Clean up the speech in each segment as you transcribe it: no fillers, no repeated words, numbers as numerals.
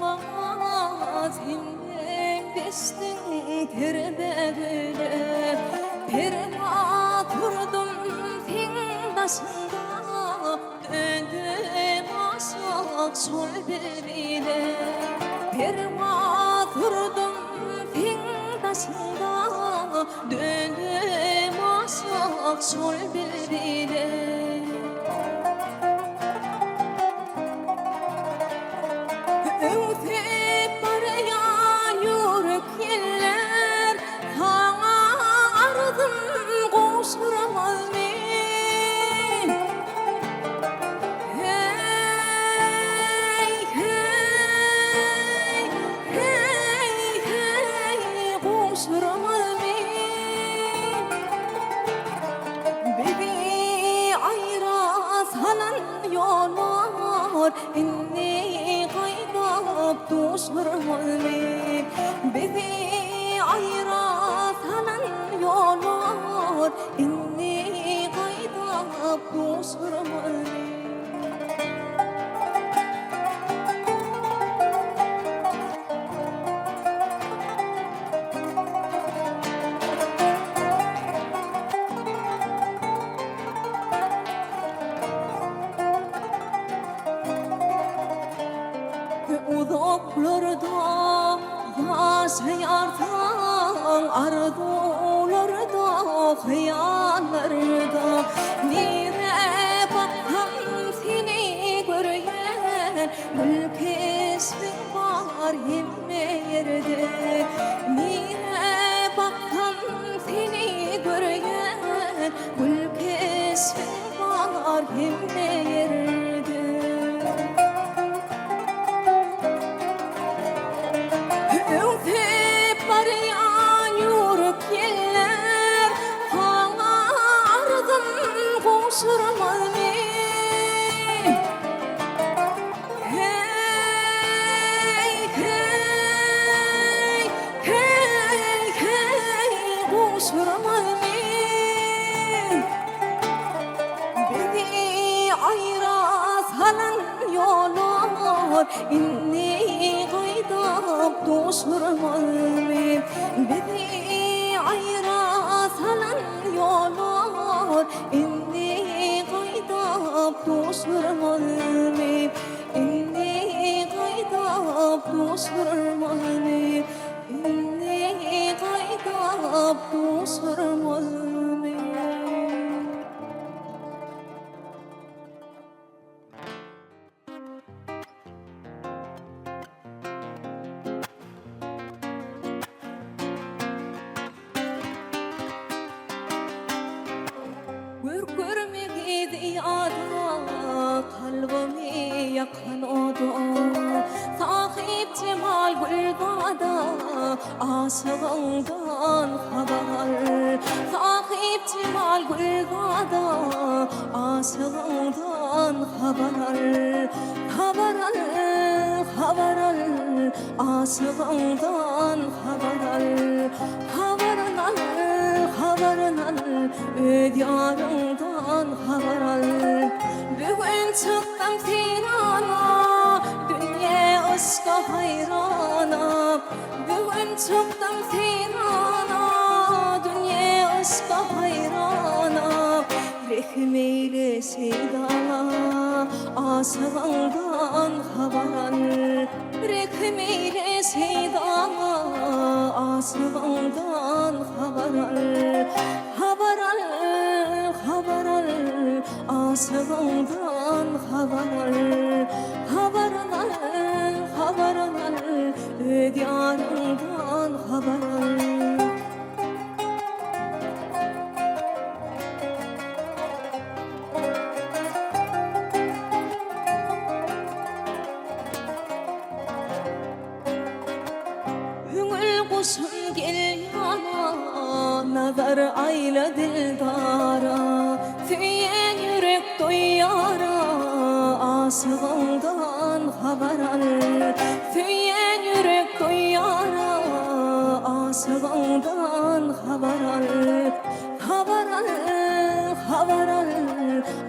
olmaz Himden geçtin terbebele Perma kurdum fin başında Döndüm aşık sol bebile Perma kurdum fin başında Döndüm aşık sol bebile Ötüp arayan yürek yeller Sana ardım koşuramaz ben Hey, hey, hey, hey koşuramaz ben Bizi ayıra salan yol var İnni kaybap düşürmez mi? Bizi ayıra salan yol var İnni kaybap düşürmez mi? Uzaklarda yaşayarsan arzularda, hayallarda Nire baksam seni gören gül kesmin var hemme yerde Nire baksam seni gören gül kesmin var hemme yerde Ötüp arayan yürek yeller Sana ardım koşuramaz ben Hey, hey, hey, hey koşuramaz ben Beni ayıra salan yollar İnni kaydap düşürmez mi? Bizi ayıra salan yollar İnni kaydap düşürmez mi? İnni kaydap düşürmez mi? İnni kaydap düşürmez mi? Görmek diyada kalbimi yakan oda Sahip cemal gülgada aşığından haber Sahip cemal gülgada aşığından haber Haber al, haber al aşığından haber al Haber al, haber al Diyarından haber al Bugün çıktım firana Dünya aşka hayrana Bugün çıktım firana Dünya aşka hayrana Rehmeyle sevdana Aşığından haber al Rehmeyle sevdana Aşığından haber al Haber al, haber al Aşığından haber al Haber al, haber al Diyarından haber al Hüngül kuşum gel yana Nazar ayla dildara Tüyen yürek duyara Aşığından haber al Tüyen yürek duyara Aşığından haber al Haber al, haber al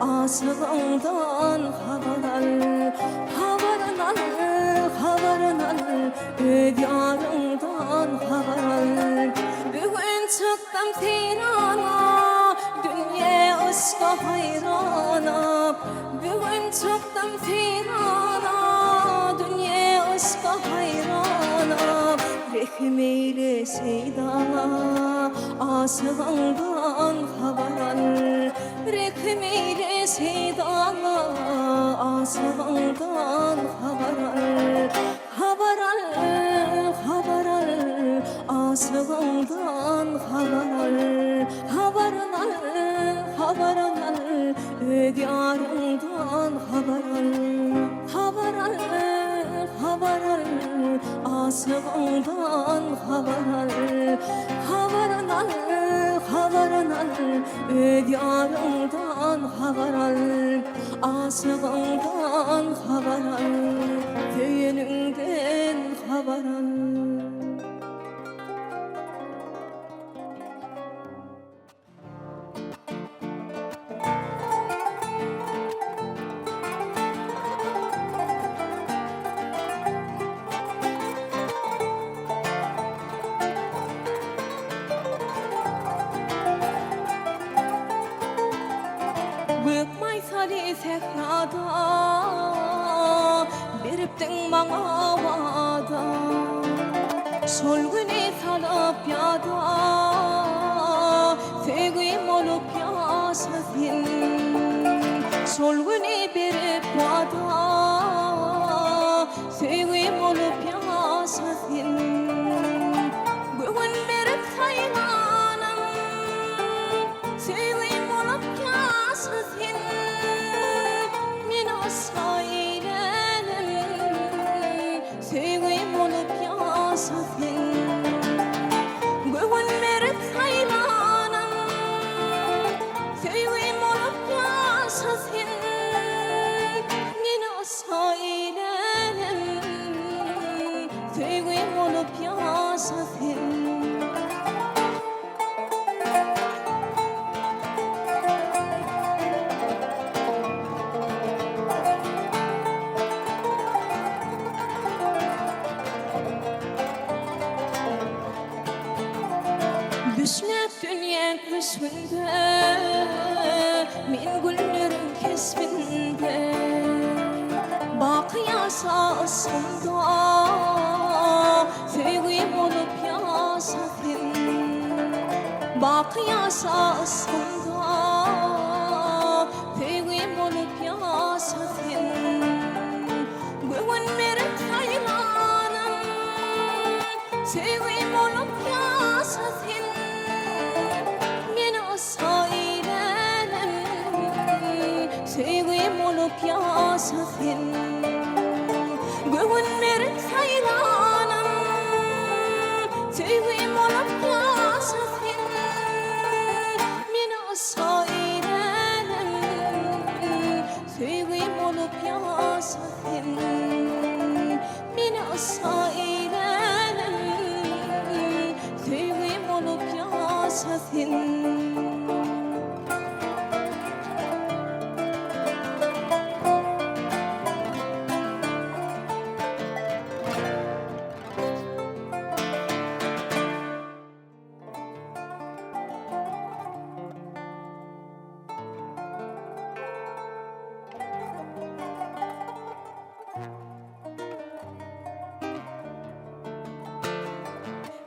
Aşığından haber al Haber al, haber al Diyarından haber bugün çıktım Tiran'a dünya aşka hayrana bugün çıktım Tiran'a dünya aşka hayrana Rehmeyle şeydana aşığından haber Rehmeyle şeydana aşığından haber Haber al, haber al, aşığından haber al Haber al, haber al, diyarından haber al Haber al, haber al, aşığından haber al Haber al, haber al, diyarından haber al Aşığından haber al Köyününden haber al Bıkmay sali sehrada Beriptin bana vada Sol güne salıp yada Sevgim olup yaşasın Sol güne berip vada Sevgim olup yaşasın Bugün berip saylanım Sevgim olup yaşasın Min asla eylenim Sevgim olup yaşasın Bugün berip saylanım Sevgim olup yaşasın Min asla eylenim Sevgim olup yaşasın Düşnek dünya kısmında Min güllerin kesbinde Bakıya sağısında Sevgim olup yaşasın Bakıya sağısında Sevgim olup yaşasın Bugün berip saylanım Sevgim olup yaşasın Sevgim olup yaşasın Bugün berip saylanım Sevgim olup yaşasın Min asla eylenim Sevgim olup yaşasın Min asla eylenim Sevgim olup yaşasın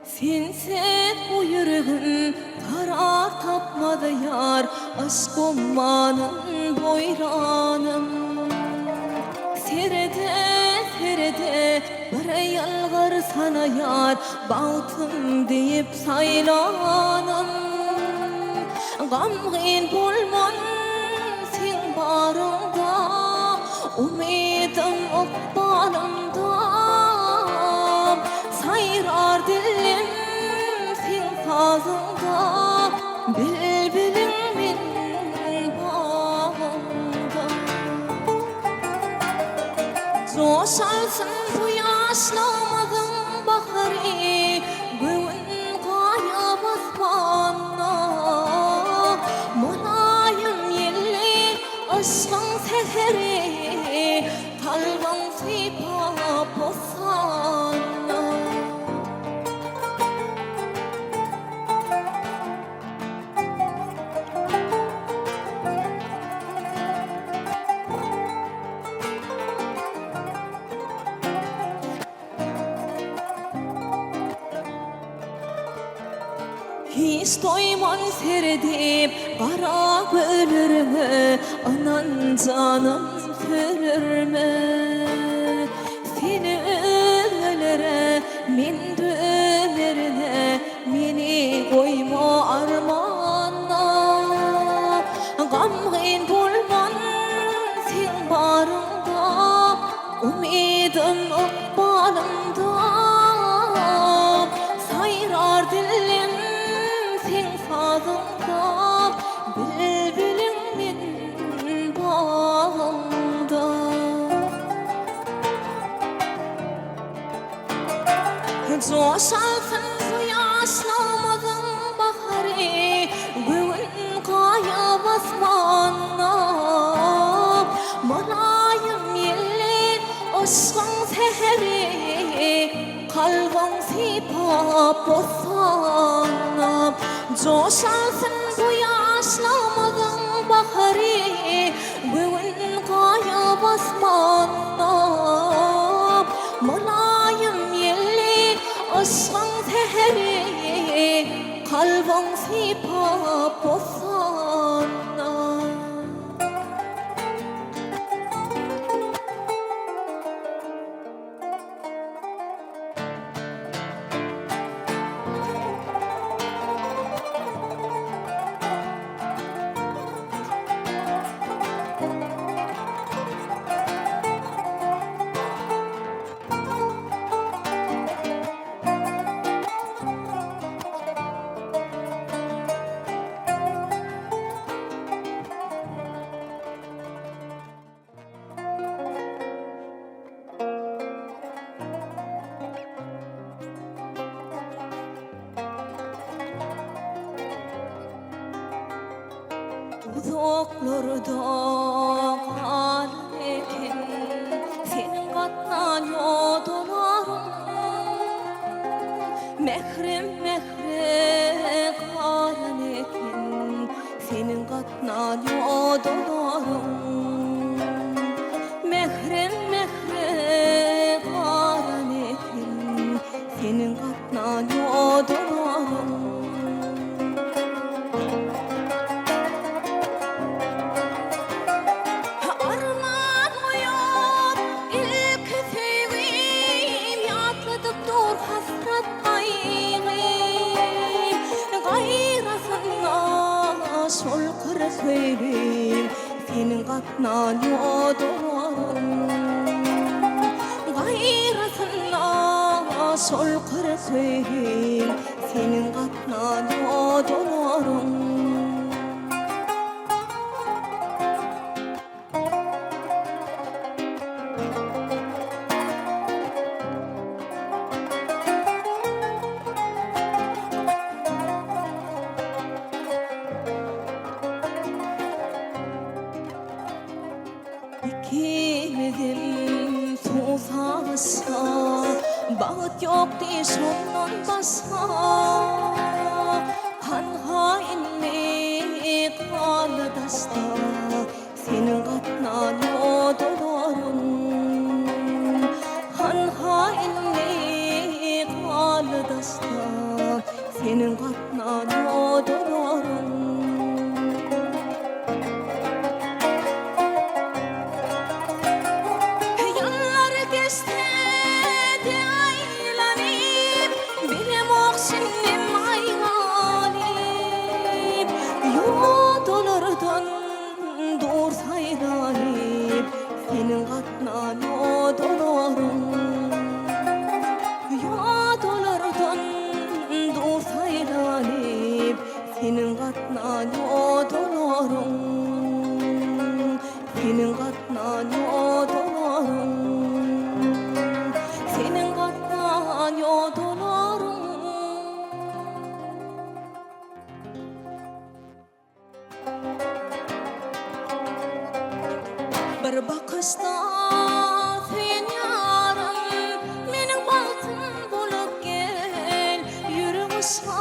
Sensiz bu yüreğim karar tapmadı yar Aşk ummanın boyranım Serede serede bir yalgar sana yar Bağıtım deyip saylanım Gamgin bulman sen barında Umidim okbalımda Sayrar dilim sen sazında Bülbülüm min bağımda Coşarsın bu yaşlamadım bahri Bugün kaya basmanla Mulayim yelli aşkın seheri Kalbim sipap olsan hiç doymam serdip kara ölürme, anan canım sürürme. Seni ölere, min dönerine, meni koyma armanla. Gamgin bulman sen barında, umidim ıkbalımda. Sayrar dilim sen sazında, bülbülüm min bağımda. Coşalsın bu yaşlamadın baharı, bugün kaya basmanla. Malayım yelli aşkın seheri, kalbin sipap bozsanla. Coşalsın bu yaşlamadın baharı, bugün kaya basmanla. Malayım yelli aşkın seheri, kalbin sipap bozsanla. Uzaklarda kalırken senin katlan yodolarım. Mehrem mehre kalırken senin katlan yodolarım. Mehrem mehre kalırken senin katlan yodolarım. Sol kırıklarım senin katlan yodolarım. Gayrısına sol kırıklarım senin katlan yodolarım. İkimizin tuzağısa, bağıt yok diye sondan basa. Kan hainlik kalıdasta, senin katlan yodolarım. Kan hainlik kalıdasta, senin katlan yodolarım. Dur sayranip senin katlan yodolarım. Yodolardan dur sayranip senin katlan yodolarım. Senin katlan yodolarım. Senin katlan yodolarım. Bir bakışta sen yarım, mening baltım bolup gel. Yürümüşsa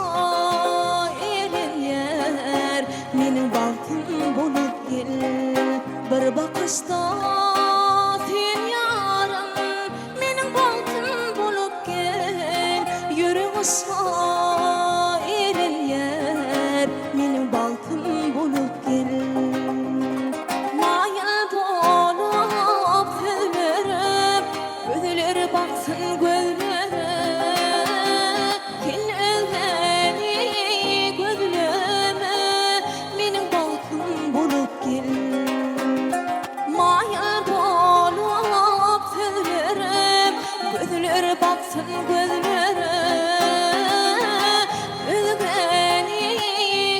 elin yer, mening baltım bolup gel. Bir bakışta sen yarım, mening baltım bolup gel. Yürümüşsa elin yer. baksın gözlere Özgeni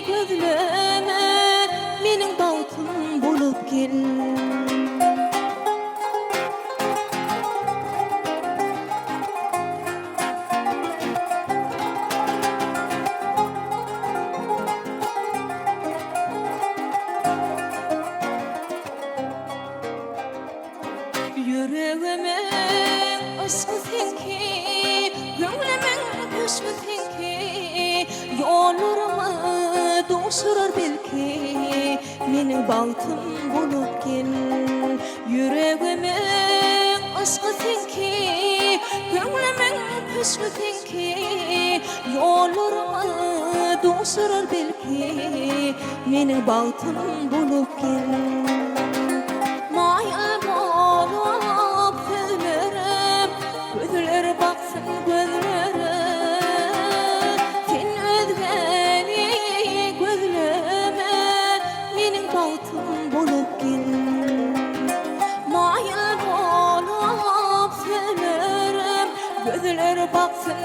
gözleme Mening bağıtım bulup gel Yüreğimin aşkı senki, gönlümün aşkı senki Yollarımı doşurur belki, mening bağıtım bulup gel Yüreğimin aşkı senki, gönlümün aşkı senki Yollarımı doşurur belki, mening bağıtım bulup gel Maya bolup gözlerim Gözler baksın gözlere Sen özgeni gözleme Mening bağıtım bulup gel Maya bolup gözlerim Gözler baksın